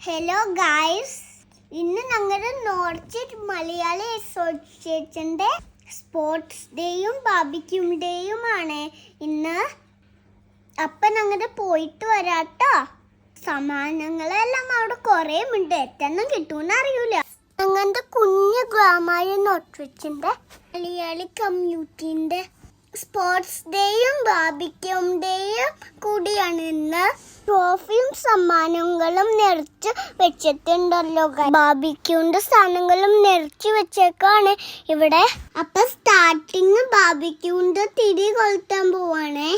Hello guys, ഇന്ന് ഞങ്ങളുടെ north Malayali അസോസിയേഷൻ്റെ സ്പോർട്സ് ഡേയും ബാർബിക്യൂ ഡേയുമാണ് ഇന്ന്. അപ്പം ഞങ്ങളുടെ പോയിട്ട് വരാട്ടോ. സമ്മാനങ്ങളെല്ലാം അവിടെ കുറേ ഉണ്ട്, എത്രണ്ണം കിട്ടുമെന്ന് അറിയില്ല. ഞങ്ങളുടെ കുഞ്ഞു ഗ്രാമമായ നോർത്ത് മലയാളി കമ്മ്യൂണിറ്റിൻ്റെ സ്പോർട്സ് ഡേയും ബാർബിക്യൂ ഡേയും കൂടിയാണ് ഇന്ന്. ട്രോഫിയും സമ്മാനങ്ങളും നിറച്ച് വെച്ചിട്ടുണ്ടല്ലോ. ബാർബിക്യൂന്റെ സാധനങ്ങളും നിറച്ച് വെച്ചേക്കാണ് ഇവിടെ. അപ്പൊ സ്റ്റാർട്ടിങ് ബാർബിക്യൂന്റെ തിരി കൊളുത്താൻ പോവാണേ.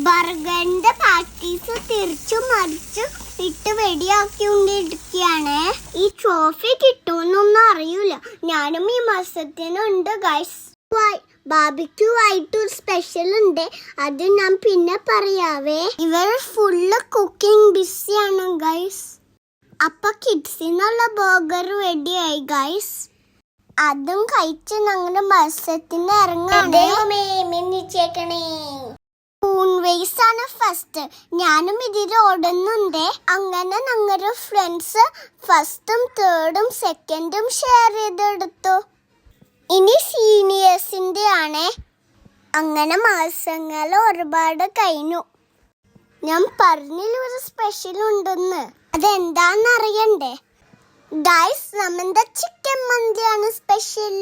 ബർഗറിന്റെ പാർട്ടീസ് തിരിച്ചു മറിച്ചു ഇട്ട് വെടിയാക്കിക്കൊണ്ടിരിക്കുകയാണ്. ഈ ട്രോഫി കിട്ടുമെന്നൊന്നും അറിയില്ല. ഞാനും ഈ മാസത്തിനുണ്ട് ഗൈസ്. ബാർബിക്യൂ ആയിട്ടൊരു സ്പെഷ്യൽ ഉണ്ട്, അത് ഞാൻ പിന്നെ പറയാവേ. ഇവർ ഫുള്ള് കുക്കിംഗ് ബിസിയാണ് ഗൈസ്. അപ്പൊ കിഡ്സിനുള്ള ബർഗർ റെഡിയായി ഗൈസ്. അതും കഴിച്ച് ഞങ്ങളുടെ മത്സരത്തിന് ഇറങ്ങാണ്. സ്പൂൺ വേസ് ആണ് ഫസ്റ്റ്. ഞാനും ഇതിൽ ഓടുന്നുണ്ട്. അങ്ങനെ ഞങ്ങളുടെ ഫ്രണ്ട്സ് ഫസ്റ്റും തേർഡും സെക്കൻഡും ഷെയർ ചെയ്തെടുത്തു. ഇനി സീനിയേഴ്സിൻ്റെ ആണ്. അങ്ങനെ മാസങ്ങൾ ഒരുപാട് കഴിഞ്ഞു. ഞാൻ പറഞ്ഞില്ല ഒരു സ്പെഷ്യൽ ഉണ്ടെന്ന്. അതെന്താന്ന് അറിയണ്ടേ ഗൈസ്? നമ്മുടെ ചിക്കൻ മന്തിയാണ് സ്പെഷ്യൽ.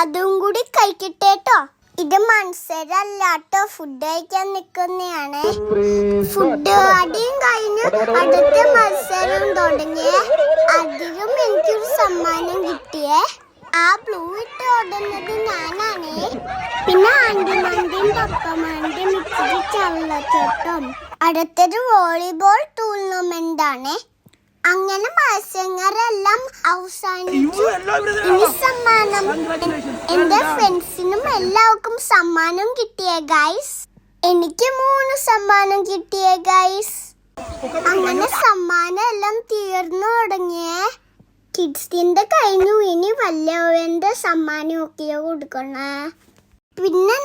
അതും കൂടി കഴിക്കട്ടേട്ടോ. ഇത് മത്സരമല്ലാട്ടോ, ഫുഡ് കഴിക്കാൻ നിൽക്കുന്നതാണ്. ഫുഡ് അടിയും കഴിഞ്ഞു അടുത്ത മത്സരം തുടങ്ങിയേ. അതിലും എനിക്കൊരു സമ്മാനം കിട്ടിയേ. ആ ബ്ലൂ ഇട്ട് ഓടുന്നത് ഞാനാണ്. പിന്നെ ആന്റിമാന്റെയും പപ്പമാന്റെയും ഇച്ചിരി ചള്ളച്ചോട്ടം. അടുത്തത് വോളിബോൾ ടൂർണമെന്റ് ആണ്. അങ്ങനെ മത്സരങ്ങളെല്ലാം അവസാനിച്ചു. ഇനി സമ്മാനം. എന്റെ ഫ്രണ്ട്സിനും എല്ലാവർക്കും സമ്മാനം കിട്ടിയ ഗൈസ്. എനിക്ക് 3 സമ്മാനം കിട്ടിയ ഗൈസ്. അങ്ങനെ സമ്മാനം എല്ലാം തീർന്നു തുടങ്ങിയേ. കിഡ്സിന്റെ കഴിഞ്ഞു. ഇനി വലിയവന്റെ സമ്മാനമൊക്കെയോ കൊടുക്കണേ. പിന്നെ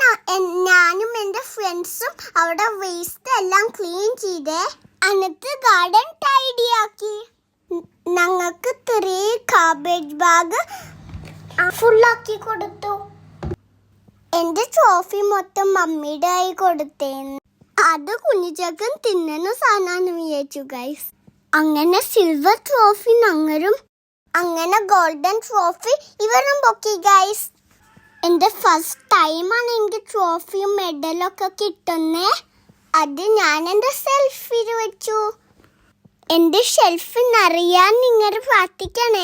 ഞാനും എൻ്റെ ഫ്രണ്ട്സും അവിടെ വേസ്റ്റ് എല്ലാം ക്ലീൻ ചെയ്തേ. എന്നിട്ട് ഗാർഡൻ ടൈഡി ആക്കി. ഞങ്ങൾക്ക് 3 കാബേജ് ബാഗ് ഫുള്ളാക്കി കൊടുത്തു. എൻ്റെ ട്രോഫി മൊത്തം മമ്മിയുടെ ആയി കൊടുത്തേന്ന്. അത് കുഞ്ഞിച്ചക്കൻ തിന്നുന്ന സാധനമാണ് വിചാരിച്ചു ഗൈസ്. അങ്ങനെ സിൽവർ ട്രോഫി ഞങ്ങളും, അങ്ങനെ ഗോൾഡൻ ട്രോഫി ഇവരും പൊക്കി ഗൈസ്. എൻ്റെ ഫസ്റ്റ് ടൈമാണ് എനിക്ക് ട്രോഫിയും മെഡലൊക്കെ കിട്ടുന്നേ. അത് ഞാൻ എൻ്റെ സെൽഫിൽ വെച്ചു. എൻ്റെ ഷെൽഫ് നിറയാൻ നിങ്ങൾ പ്രാർത്ഥിക്കണേ.